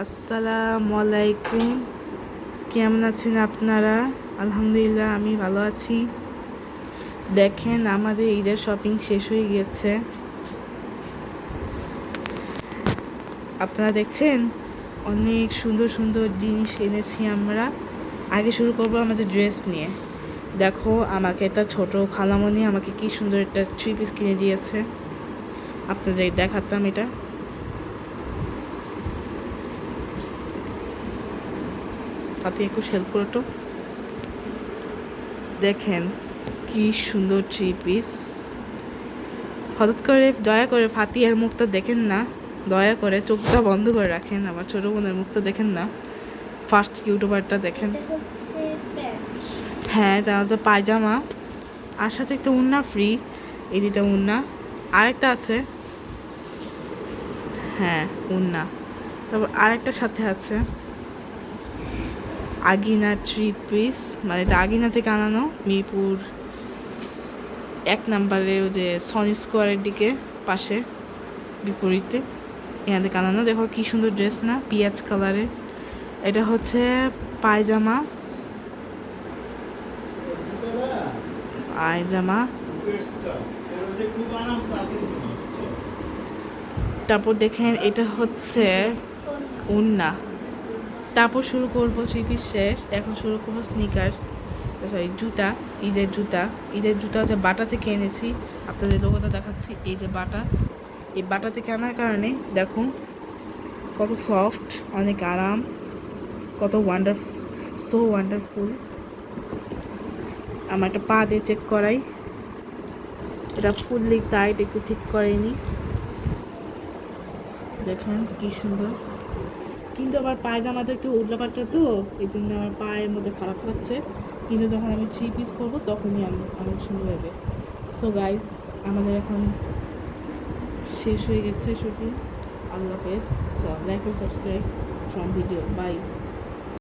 আসসালামু আলাইকুম। কেমন আছেন আপনারা? আলহামদুলিল্লাহ আমি ভালো আছি। দেখেন আমাদের ঈদের শপিং শেষ হয়ে গেছে। আপনারা দেখছেন অনেক সুন্দর সুন্দর জিনিস এনেছি আমরা। আগে শুরু করব আমাদের ড্রেস নিয়ে। দেখো আমাকে একটা ছোট খালামণি আমাকে কি সুন্দর একটা 3 পিস কিনে দিয়েছে। আপনাদের দেখাতাম এটা। তাতে একটু হেল্প করো তো। দেখেন কি সুন্দর 3 পিস। হঠাৎ করে দয়া করে ফাতিয়ার মুখটা দেখেন না, দয়া করে চোখটা বন্ধ করে রাখেন। আমার ছোট বোনের মুখটা দেখেন না, ফার্স্ট ইউটিউবারটা দেখেন। হ্যাঁ, তা হচ্ছে পায়জামা, আর সাথে একটা উন্না ফ্রি। এই দিতে উন্না আরেকটা আছে। হ্যাঁ উন্না, তারপর আরেকটা সাথে আছে আগিনা 3 পিস, মানে এটা আগিনা থেকে আনানো, মিরপুর 1 নম্বরে ওই যে সনি স্কোয়ারের দিকে পাশে বিপরীতে এখান থেকে আনানো। দেখো কি সুন্দর ড্রেস না, পিঁয়াজ কালারে। এটা হচ্ছে পায়জামা, পায়জামা। তারপর দেখেন এটা হচ্ছে উন্না। তারপর শুরু করবো 3 পিস শেষ, এখন শুরু করবো স্নিকার্স, সরি জুতা। ঈদের জুতা হচ্ছে বাটা থেকে এনেছি। আপনাদের লোগোটা দেখাচ্ছি, এই যে বাটা। এই বাটা থেকে আনার কারণে দেখুন কত সফট, অনেক আরাম, কত ওয়ান্ডারফুল। আমার একটা পা দিয়ে চেক করাই, এটা ফুললি টাইট, একটু ঠিক করেনি। দেখেন কি সুন্দর। কিন্তু আমার পায়জামাটা একটু উল্টাপাল্টা, তো এই জন্য আমার পায়ের মধ্যে খারাপ লাগছে। কিন্তু যখন আমি 3 পিস পরবো তখনই অনেক সুন্দর হবে। সো গাইস, আমাদের এখন শেষ হয়ে গেছে শুটিং। আল্লাহ হাফেজ। Like and subscribe from video. By.